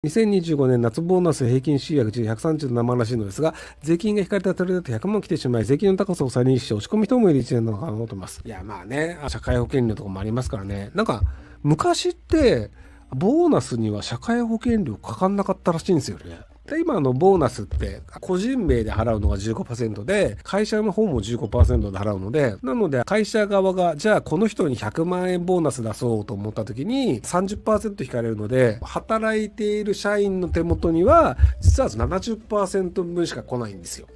2025年夏ボーナス平均収益137万らしいのですが、税金が引かれた取りだと100万来てしまい、税金の高さを再認識して押し込み人もいる一年なのかなと思ってます。いや、まあね、社会保険料とかもありますからね。なんか、昔って、ボーナスには社会保険料かかんなかったらしいんですよね。で、今ボーナスって個人名で払うのが 15% で、会社の方も 15% で払うので、なので会社側が、じゃあこの人に100万円ボーナス出そうと思った時に 30% 引かれるので、働いている社員の手元には実は 70% 分しか来ないんですよ。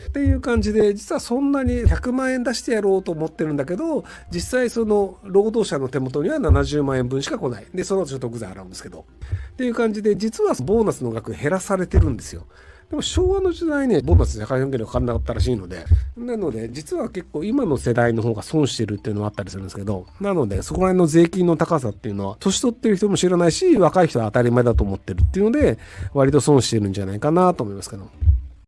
っていう感じで、実はそんなに100万円出してやろうと思ってるんだけど、実際その労働者の手元には70万円分しか来ない。で、その後所得税払うんですけど。っていう感じで、実はボーナスの額減らされてるんですよ。でも昭和の時代ね、ボーナス社会保険料かかんなかったらしいので、なので、実は結構今の世代の方が損してるっていうのはあったりするんですけど、なので、そこら辺の税金の高さっていうのは、年取ってる人も知らないし、若い人は当たり前だと思ってるっていうので、割と損してるんじゃないかなと思いますけど。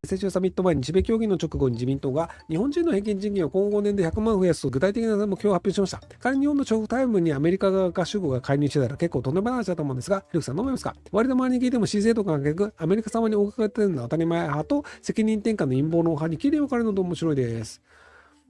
成長サミット前に日米協議の直後に自民党が日本人の平均賃金を今後5年で100万増やすと具体的な目標を発表しました。仮に日本の長期タイムにアメリカ側合衆国が介入してたら結構とんでもない話だと思うんですが、ひろきさんどう思いますか？割と周りに聞いても市政とかが結局アメリカ様に追いかけてるのは当たり前派と責任転嫁の陰謀の派に切り分かれるのと面白いです。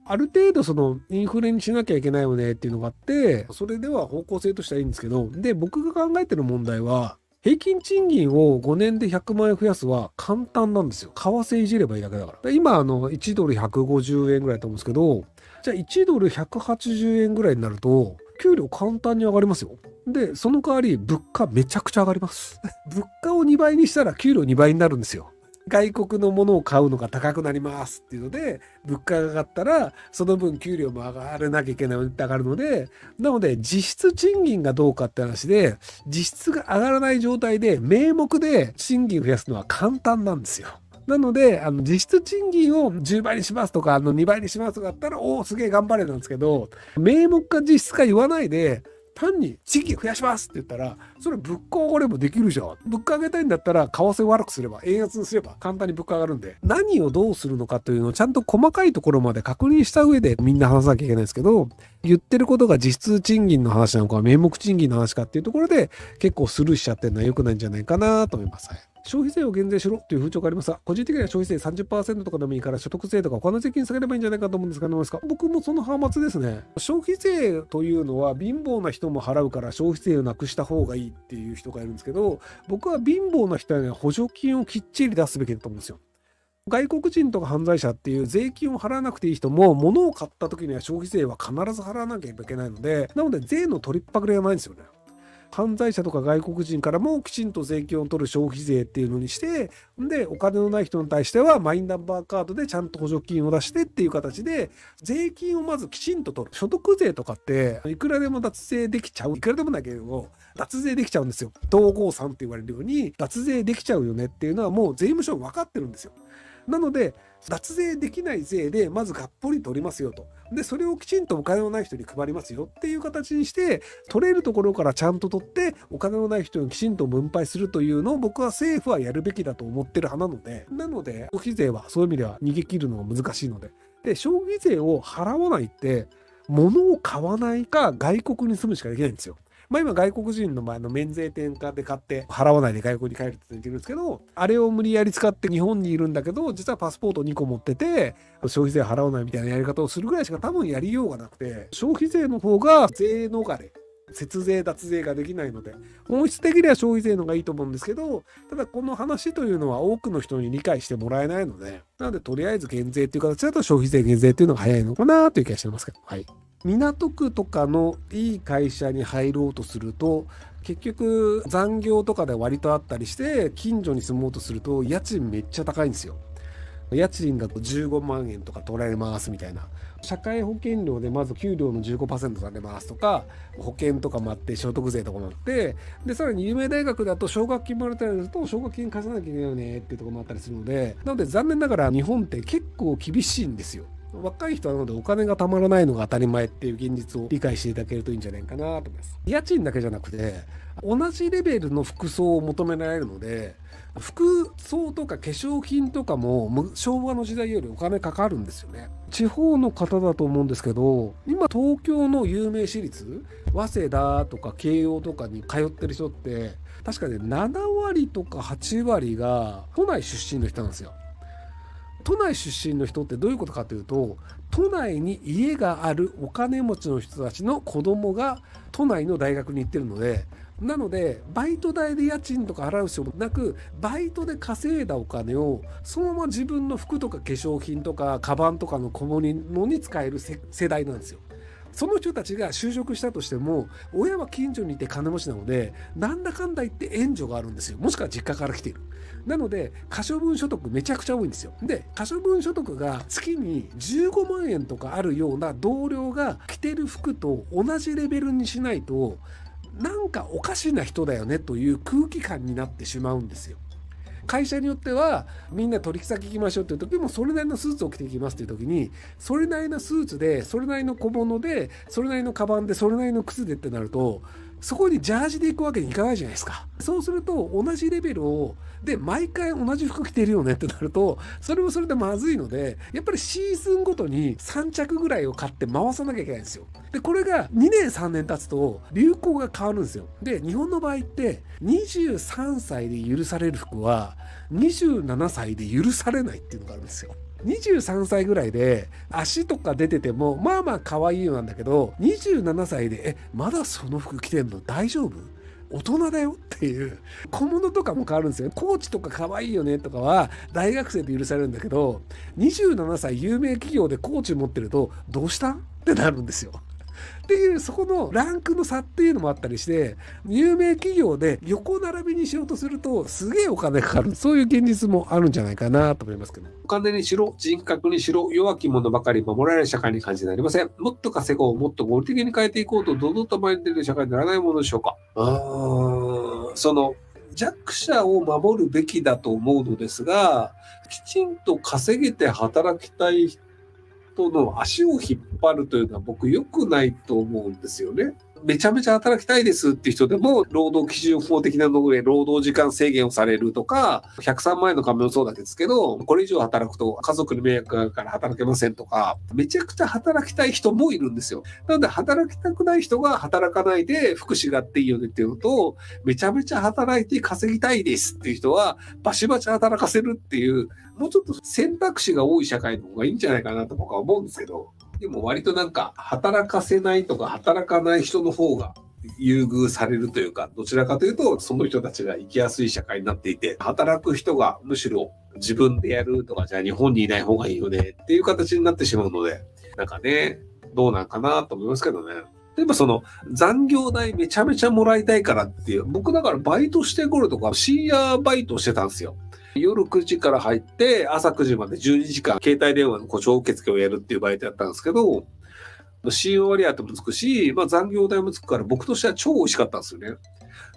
ある程度そのインフレにしなきゃいけないよねっていうのがあって、それでは方向性としてはいいんですけど、で、僕が考えてる問題は、平均賃金を5年で100万円増やすは簡単なんですよ。為替いじればいいだけだから。今1ドル150円ぐらいだと思うんですけど、じゃあ1ドル180円ぐらいになると、給料簡単に上がりますよ。で、その代わり物価めちゃくちゃ上がります。物価を2倍にしたら給料2倍になるんですよ。外国のものを買うのが高くなりますっていうので、物価が上がったら、その分給料も上がらなきゃいけないので上がるので、なので実質賃金がどうかって話で、実質が上がらない状態で名目で賃金を増やすのは簡単なんですよ。なので、実質賃金を10倍にしますとか、2倍にしますとかだったら、おお、すげえ頑張れなんですけど、名目か実質か言わないで、単に賃金増やしますって言ったら、それ物価上がればできるじゃん。物価上げたいんだったら、為替を悪くすれば、円安にすれば簡単に物価上がるんで、何をどうするのかというのをちゃんと細かいところまで確認した上でみんな話さなきゃいけないんですけど、言ってることが実質賃金の話なのか、名目賃金の話かっていうところで、結構スルーしちゃってるのは良くないんじゃないかなと思います。はい。消費税を減税しろという風潮がありますが、個人的には消費税 30% とかでもいいから所得税とか他の税金下げればいいんじゃないかと思うんですが、どうですか？僕もその派閥ですね。消費税というのは貧乏な人も払うから消費税をなくした方がいいっていう人がいるんですけど、僕は貧乏な人はね、補助金をきっちり出すべきだと思うんですよ。外国人とか犯罪者っていう税金を払わなくていい人も、物を買った時には消費税は必ず払わなきゃいけないので、なので税の取りっぱぐれがないんですよね。犯罪者とか外国人からもきちんと税金を取る消費税っていうのにして、で、お金のない人に対してはマイナンバーカードでちゃんと補助金を出してっていう形で、税金をまずきちんと取る。所得税とかって、いくらでも脱税できちゃう。いくらでもないけれども、脱税できちゃうんですよ。統合算って言われるように、脱税できちゃうよねっていうのはもう税務署分かってるんですよ。なので、脱税できない税でまずがっぽり取りますよと。で、それをきちんとお金のない人に配りますよっていう形にして、取れるところからちゃんと取って、お金のない人にきちんと分配するというのを僕は政府はやるべきだと思ってる派なので、消費税はそういう意味では逃げ切るのが難しいので。で、消費税を払わないって、物を買わないか外国に住むしかできないんですよ。今外国人の場合の免税店で買って払わないで外国に帰るってできるんですけど、あれを無理やり使って日本にいるんだけど、実はパスポート2個持ってて消費税払わないみたいなやり方をするぐらいしか多分やりようがなくて、消費税の方が税逃れ、節税脱税ができないので、本質的には消費税の方がいいと思うんですけど、ただこの話というのは多くの人に理解してもらえないので、なのでとりあえず減税っていう形だと消費税減税っていうのが早いのかなという気がしてますけど、はい。港区とかのいい会社に入ろうとすると、結局残業とかで割とあったりして、近所に住もうとすると家賃めっちゃ高いんですよ。家賃だと15万円とか取られますみたいな。社会保険料でまず給料の 15% されますとか、保険とかもあって所得税とかもあって、でさらに有名大学だと奨学金もらったりすると奨学金貸さなきゃいけないよねっていうところもあったりするので、なので残念ながら日本って結構厳しいんですよ。若い人はなのでお金が貯まらないのが当たり前っていう現実を理解していただけるといいんじゃないかなと思います。家賃だけじゃなくて、同じレベルの服装を求められるので、服装とか化粧品とかも昭和の時代よりお金かかるんですよね。地方の方だと思うんですけど、今東京の有名私立、早稲田とか慶応とかに通ってる人って、確かね、7割とか8割が都内出身の人なんですよ。都内出身の人ってどういうことかというと、都内に家があるお金持ちの人たちの子供が都内の大学に行ってるので、なのでバイト代で家賃とか払う必要もなく、バイトで稼いだお金をそのまま自分の服とか化粧品とかカバンとかの小物に使える世代なんですよ。その人たちが就職したとしても、親は近所にいて金持ちなので、なんだかんだ言って援助があるんですよ。もしくは実家から来ている。なので、可処分所得めちゃくちゃ多いんですよ。で、可処分所得が月に15万円とかあるような同僚が着てる服と同じレベルにしないと、なんかおかしな人だよねという空気感になってしまうんですよ。会社によってはみんな取引先行きましょうっていう時もそれなりのスーツを着ていきますっていう時に、それなりのスーツでそれなりの小物でそれなりのカバンでそれなりの靴でってなると、そこにジャージで行くわけにいかないじゃないですか。そうすると同じレベルをで毎回同じ服着てるよねってなると、それもそれでまずいので、やっぱりシーズンごとに3着ぐらいを買って回さなきゃいけないんですよ。でこれが2年3年経つと流行が変わるんですよ。で日本の場合って23歳で許される服は27歳で許されないっていうのがあるんですよ。23歳ぐらいで足とか出ててもまあまあ可愛いようなんだけど、27歳でまだその服着てんの大丈夫、大人だよっていう。小物とかも変わるんですよ。コーチとか可愛いよねとかは大学生で許されるんだけど、27歳有名企業でコーチ持ってるとどうしたってなるんですよ。っていう、そこのランクの差っていうのもあったりして、有名企業で横並びにしようとするとすげえお金かかる、そういう現実もあるんじゃないかなと思いますけど。お金にしろ人格にしろ弱き者ばかり守られる社会に感じてなりません。もっと稼ごう、もっと合理的に変えていこうと堂々と前に出る社会にならないものでしょうか。その弱者を守るべきだと思うのですが、きちんと稼げて働きたい人の足を引っ張るというのは僕良くないと思うんですよね。めちゃめちゃ働きたいですっていう人でも、労働基準法的なので労働時間制限をされるとか、103万円の加盟もそうなんですけど、これ以上働くと家族に迷惑がかかるから働けませんとか、めちゃくちゃ働きたい人もいるんですよ。なので働きたくない人が働かないで福祉があっていいよねっていうのと、めちゃめちゃ働いて稼ぎたいですっていう人はバシバシ働かせるっていう、もうちょっと選択肢が多い社会の方がいいんじゃないかなと僕は思うんですけど、でも割となんか働かせないとか働かない人の方が優遇されるというか、どちらかというとその人たちが生きやすい社会になっていて、働く人がむしろ自分でやるとか、じゃあ日本にいない方がいいよねっていう形になってしまうので、なんかね、どうなんかなと思いますけどね。例えばその残業代めちゃめちゃもらいたいからっていう、僕だからバイトして頃とか深夜バイトしてたんですよ。夜9時から入って朝9時まで12時間携帯電話の故障受付をやるっていうバイトやったんですけど、使用割当もつくし、残業代もつくから僕としては超美味しかったんですよね。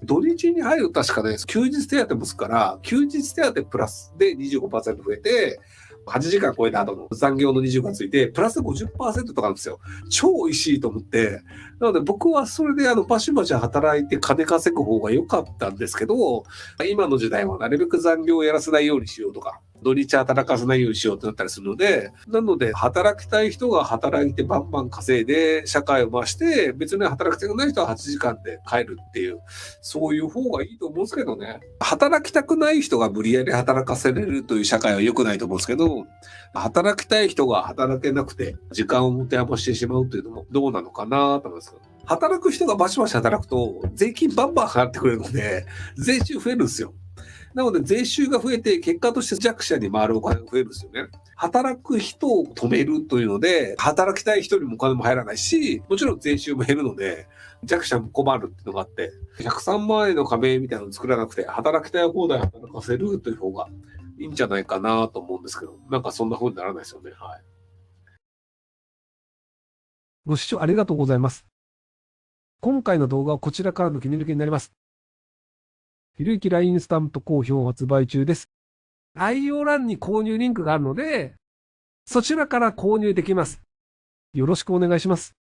土日に入ると確かね、休日手当もつくから、休日手当プラスで 25% 増えて、8時間超えた後の残業の20がついて、プラス 50% とかなんですよ。超美味しいと思って。なので僕はそれでバシバシ働いて金稼ぐ方が良かったんですけど、今の時代はなるべく残業をやらせないようにしようとか、土日働かせないようにしようってなったりするので、なので働きたい人が働いてバンバン稼いで社会を回して、別に働きたくない人は8時間で帰るっていう、そういう方がいいと思うんですけどね。働きたくない人が無理やり働かせれるという社会は良くないと思うんですけど、働きたい人が働けなくて時間を持て余してしまうというのもどうなのかなと思います。働く人がバシバシ働くと税金バンバン払ってくれるので、税収増えるんですよ。なので税収が増えて結果として弱者に回るお金が増えるんですよね。働く人を止めるというので、働きたい人にもお金も入らないし、もちろん税収も減るので、弱者も困るっていうのがあって、103万円の加盟みたいなのを作らなくて、働きたい放題働かせるという方がいいんじゃないかなと思うんですけど、なんかそんな風にならないですよね。はい。ご視聴ありがとうございます。今回の動画はこちらからの切り抜きになります。ひろゆき LINE スタンプ好評発売中です。概要欄に購入リンクがあるので、そちらから購入できます。よろしくお願いします。